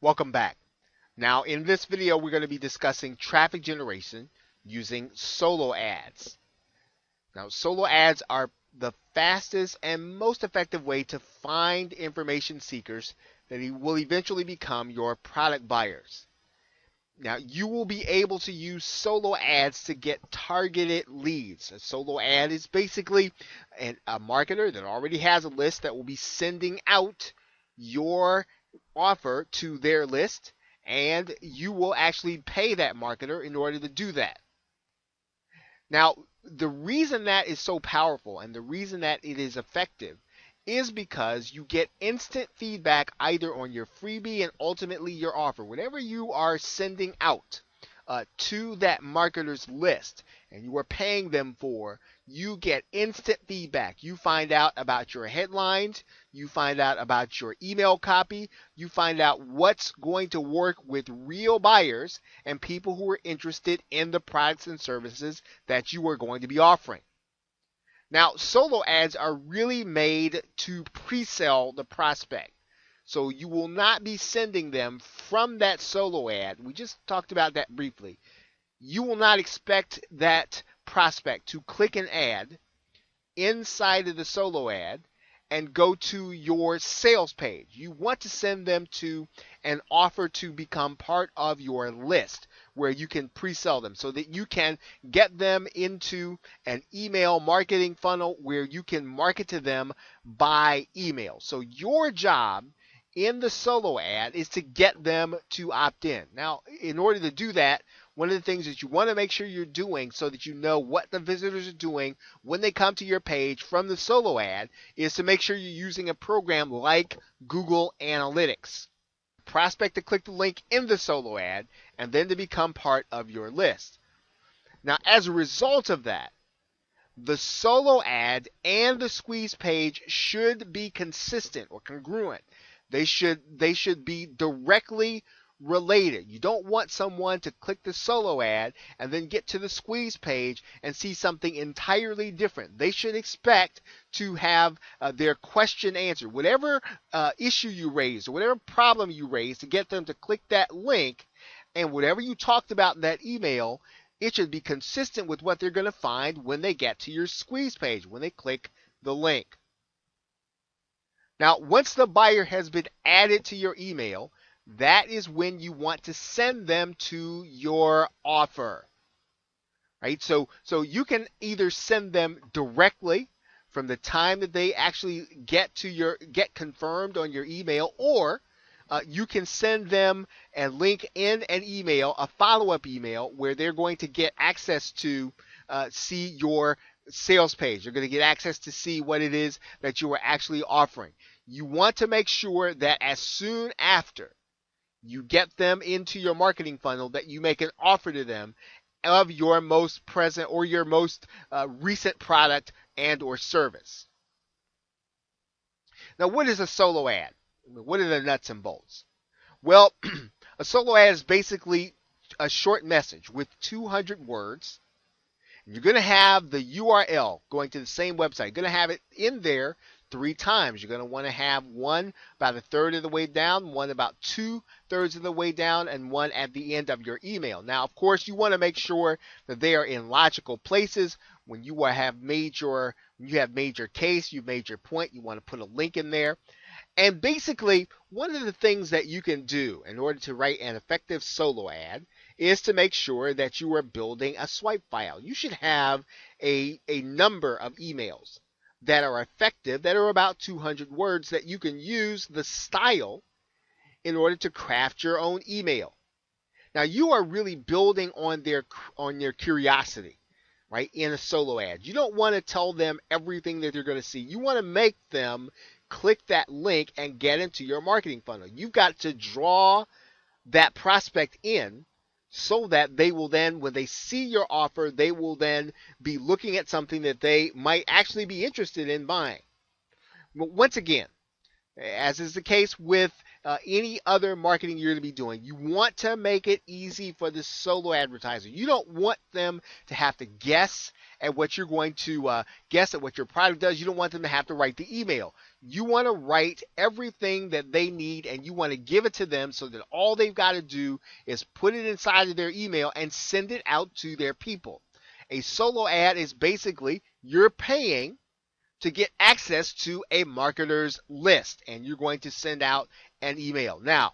Welcome back. Now in this video we're going to be discussing traffic generation using solo ads. Now solo ads are the fastest and most effective way to find information seekers that will eventually become your product buyers. Now you will be able to use solo ads to get targeted leads. A solo ad is basically a marketer that already has a list that will be sending out your offer to their list, and you will actually pay that marketer in order to do that. Now, the reason that is so powerful and the reason that it is effective is because you get instant feedback either on your freebie and ultimately your offer. Whatever you are sending out to that marketer's list and you are paying them for, you get instant feedback. You find out about your headlines, you find out about your email copy, you find out what's going to work with real buyers and people who are interested in the products and services that you are going to be offering. Now, solo ads are really made to pre-sell the prospect. So you will not be sending them from that solo ad. We just talked about that briefly. You will not expect that prospect to click an ad inside of the solo ad and go to your sales page. You want to send them to an offer to become part of your list where you can pre-sell them so that you can get them into an email marketing funnel where you can market to them by email. So your job in the solo ad is to get them to opt in. Now, in order to do that, one of the things that you want to make sure you're doing so that you know what the visitors are doing when they come to your page from the solo ad is to make sure you're using a program like Google Analytics. Prospect to click the link in the solo ad and then to become part of your list. Now, as a result of that, the solo ad and the squeeze page should be consistent or congruent. They should be directly related. You don't want someone to click the solo ad and then get to the squeeze page and see something entirely different. They should expect to have their question answered. Whatever issue you raised or whatever problem you raised to get them to click that link, and whatever you talked about in that email, it should be consistent with what they're going to find when they get to your squeeze page, when they click the link. Now, once the buyer has been added to your email, that is when you want to send them to your offer. Right? So you can either send them directly from the time that they actually get confirmed on your email, or you can send them a link in an email, a follow-up email, where they're going to get access to see your sales page. They're going to get access to see what it is that you are actually offering. You want to make sure that as soon after you get them into your marketing funnel that you make an offer to them of your most present or your most recent product and or service. Now, what is a solo ad? What are the nuts and bolts? Well, a solo ad is basically a short message with 200 words. You're going to have the URL going to the same website. You're going to have it in there 3 times. You're going to want to have one about 1/3 of the way down, one about 2/3 of the way down, and one at the end of your email. Now, of course, you want to make sure that they are in logical places. When you have made your case, you've made your point, you want to put a link in there. And basically, one of the things that you can do in order to write an effective solo ad is to make sure that you are building a swipe file. You should have a number of emails that are effective, that are about 200 words, that you can use the style in order to craft your own email. Now, you are really building on their curiosity, right, in a solo ad. You don't want to tell them everything that they're going to see. You want to make them click that link and get into your marketing funnel. You've got to draw that prospect in so that they will then, when they see your offer, they will then be looking at something that they might actually be interested in buying. But once again, as is the case with any other marketing you're going to be doing. You want to make it easy for the solo advertiser. You don't want them to have to guess at what you're going to guess at what your product does. You don't want them to have to write the email. You want to write everything that they need, and you want to give it to them so that all they've got to do is put it inside of their email and send it out to their people. A solo ad is basically you're paying to get access to a marketer's list, and you're going to send out an email. Now,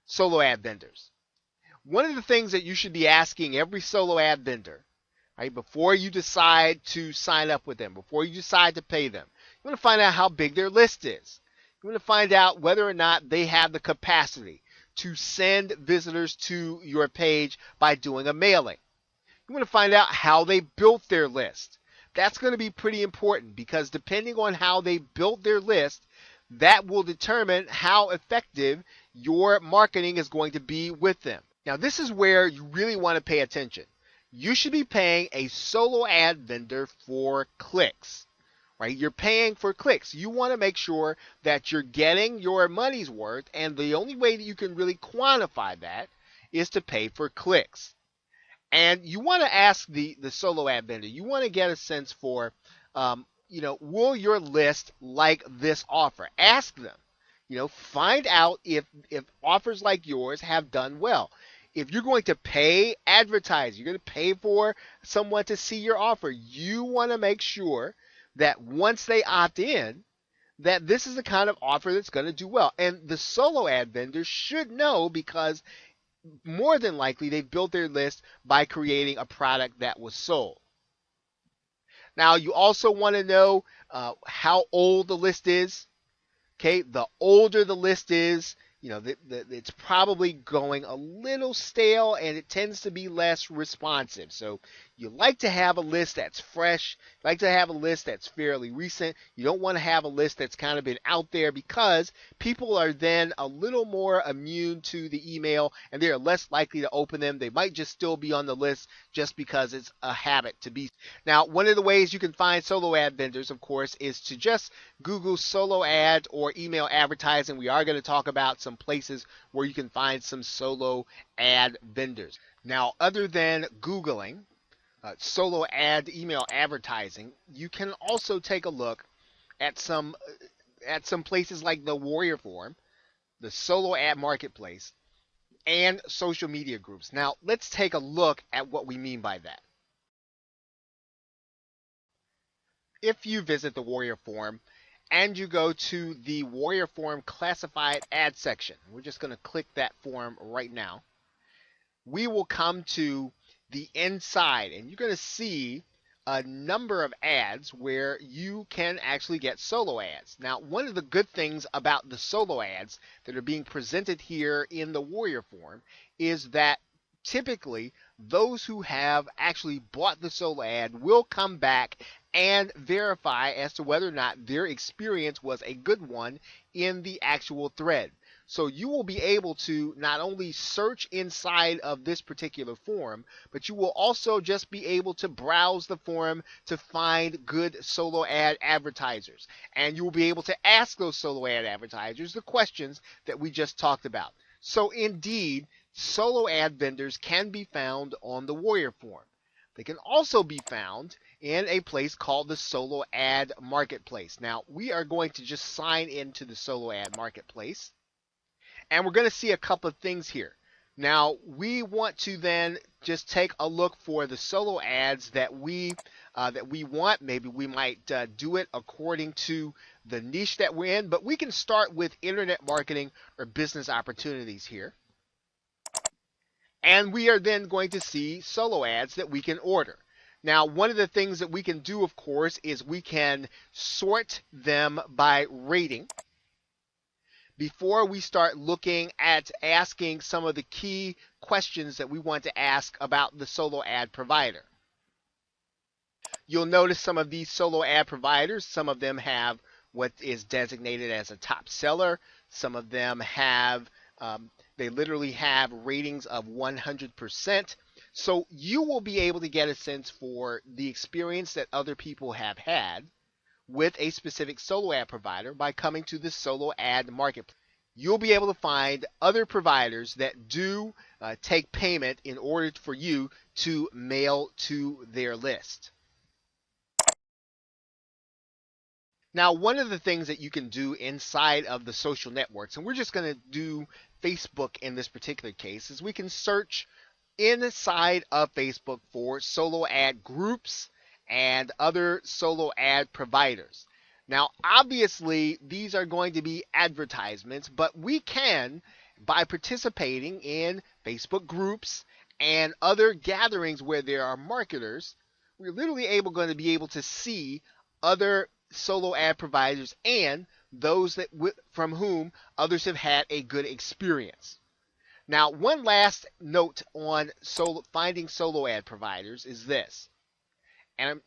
solo ad vendors. One of the things that you should be asking every solo ad vendor, right, before you decide to sign up with them, before you decide to pay them, you want to find out how big their list is. You want to find out whether or not they have the capacity to send visitors to your page by doing a mailing. You want to find out how they built their list. That's going to be pretty important because depending on how they built their list, that will determine how effective your marketing is going to be with them. Now, this is where you really want to pay attention. You should be paying a solo ad vendor for clicks, right? You're paying for clicks. You want to make sure that you're getting your money's worth, and the only way that you can really quantify that is to pay for clicks. And you want to ask the solo ad vendor, you want to get a sense for, will your list like this offer? Ask them, find out if offers like yours have done well. If you're going to pay advertising, you're going to pay for someone to see your offer, you want to make sure that once they opt in, that this is the kind of offer that's going to do well. And the solo ad vendor should know because more than likely they've built their list by creating a product that was sold. Now, you also want to know how old the list is. Okay, the older the list is, it's probably going a little stale and it tends to be less responsive. So you like to have a list that's fresh, you like to have a list that's fairly recent. You don't want to have a list that's kind of been out there because people are then a little more immune to the email and they are less likely to open them. They might just still be on the list just because it's a habit to be. Now, one of the ways you can find solo ad vendors, of course, is to just Google solo ad or email advertising. We are going to talk about some places where you can find some solo ad vendors. Now, other than Googling solo ad email advertising, you can also take a look at some places like the Warrior Forum, the Solo Ad Marketplace, and social media groups. Now, let's take a look at what we mean by that. If you visit the Warrior Forum and you go to the Warrior Forum classified ad section, we're just going to click that forum right now. We will come to the inside and you're going to see a number of ads where you can actually get solo ads. Now, one of the good things about the solo ads that are being presented here in the Warrior Forum is that typically those who have actually bought the solo ad will come back and verify as to whether or not their experience was a good one in the actual thread. So you will be able to not only search inside of this particular forum, but you will also just be able to browse the forum to find good solo ad advertisers. And you will be able to ask those solo ad advertisers the questions that we just talked about. So indeed, solo ad vendors can be found on the Warrior Forum. They can also be found in a place called the Solo Ad Marketplace. Now, we are going to just sign into the Solo Ad Marketplace. And we're going to see a couple of things here. Now, we want to then just take a look for the solo ads that we want. Maybe we might do it according to the niche that we're in, but we can start with internet marketing or business opportunities here. And we are then going to see solo ads that we can order. Now, one of the things that we can do, of course, is we can sort them by rating before we start looking at asking some of the key questions that we want to ask about the solo ad provider. You'll notice some of these solo ad providers, some of them have what is designated as a top seller. Some of them have, they literally have ratings of 100%. So you will be able to get a sense for the experience that other people have had with a specific solo ad provider by coming to the Solo Ad Marketplace. you'll be able to find other providers that do take payment in order for you to mail to their list. Now, one of the things that you can do inside of the social networks, and we're just going to do Facebook in this particular case, is we can search inside of Facebook for solo ad groups and other solo ad providers. Now, obviously, these are going to be advertisements, but we can, by participating in Facebook groups and other gatherings where there are marketers, we're literally going to be able to see other solo ad providers and those that from whom others have had a good experience. Now, one last note on finding solo ad providers is this, and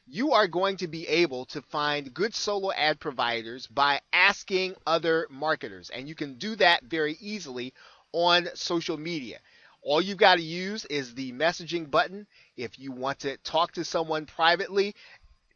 you are going to be able to find good solo ad providers by asking other marketers, and you can do that very easily on social media. All you've got to use is the messaging button. If you want to talk to someone privately,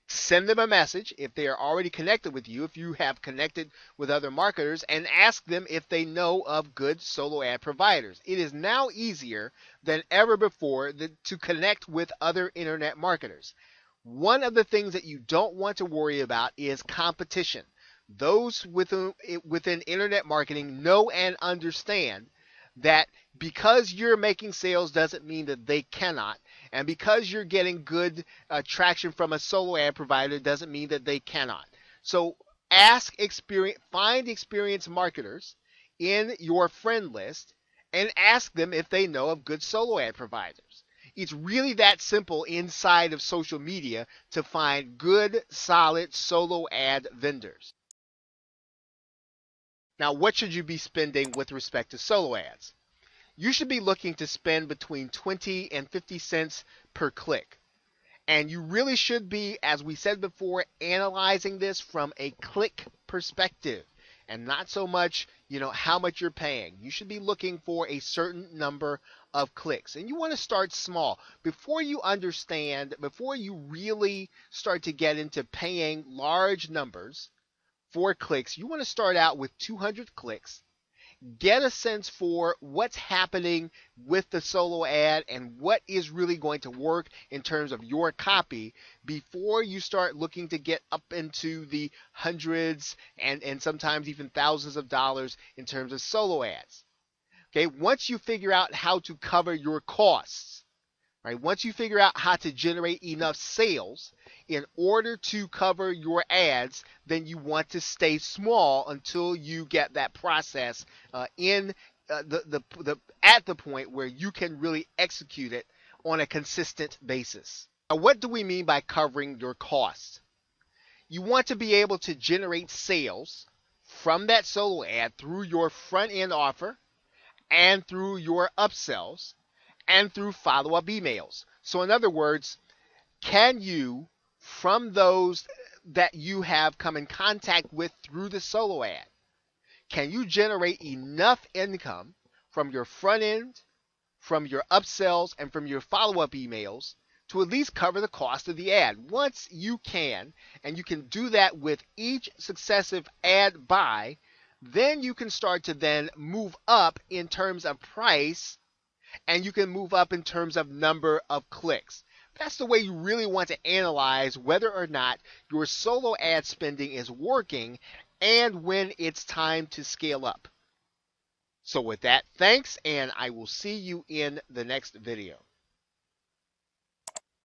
send them a message if they are already connected with you, if you have connected with other marketers, and ask them if they know of good solo ad providers. It is now easier than ever before to connect with other internet marketers. One of the things that you don't want to worry about is competition. Those within internet marketing know and understand that because you're making sales doesn't mean that they cannot. And because you're getting good traction from a solo ad provider doesn't mean that they cannot. So find experienced marketers in your friend list and ask them if they know of good solo ad providers. It's really that simple inside of social media to find good, solid solo ad vendors. Now, what should you be spending with respect to solo ads? You should be looking to spend between 20 and 50 cents per click. And you really should be, as we said before, analyzing this from a click perspective and not so much, how much you're paying. You should be looking for a certain number of clicks. And you want to start small. Before you really start to get into paying large numbers for clicks, you want to start out with 200 clicks. Get a sense for what's happening with the solo ad and what is really going to work in terms of your copy before you start looking to get up into the hundreds and sometimes even thousands of dollars in terms of solo ads. Okay, once you figure out how to cover your costs, right? Once you figure out how to generate enough sales in order to cover your ads, then you want to stay small until you get that process at the point where you can really execute it on a consistent basis. Now, what do we mean by covering your costs? You want to be able to generate sales from that solo ad through your front end offer and through your upsells and through follow-up emails. So in other words, can you, from those that you have come in contact with through the solo ad, can you generate enough income from your front end, from your upsells, and from your follow-up emails to at least cover the cost of the ad? Once you can, and you can do that with each successive ad buy, then you can start to then move up in terms of price, and you can move up in terms of number of clicks. That's the way you really want to analyze whether or not your solo ad spending is working and when it's time to scale up. So with that, thanks, and I will see you in the next video.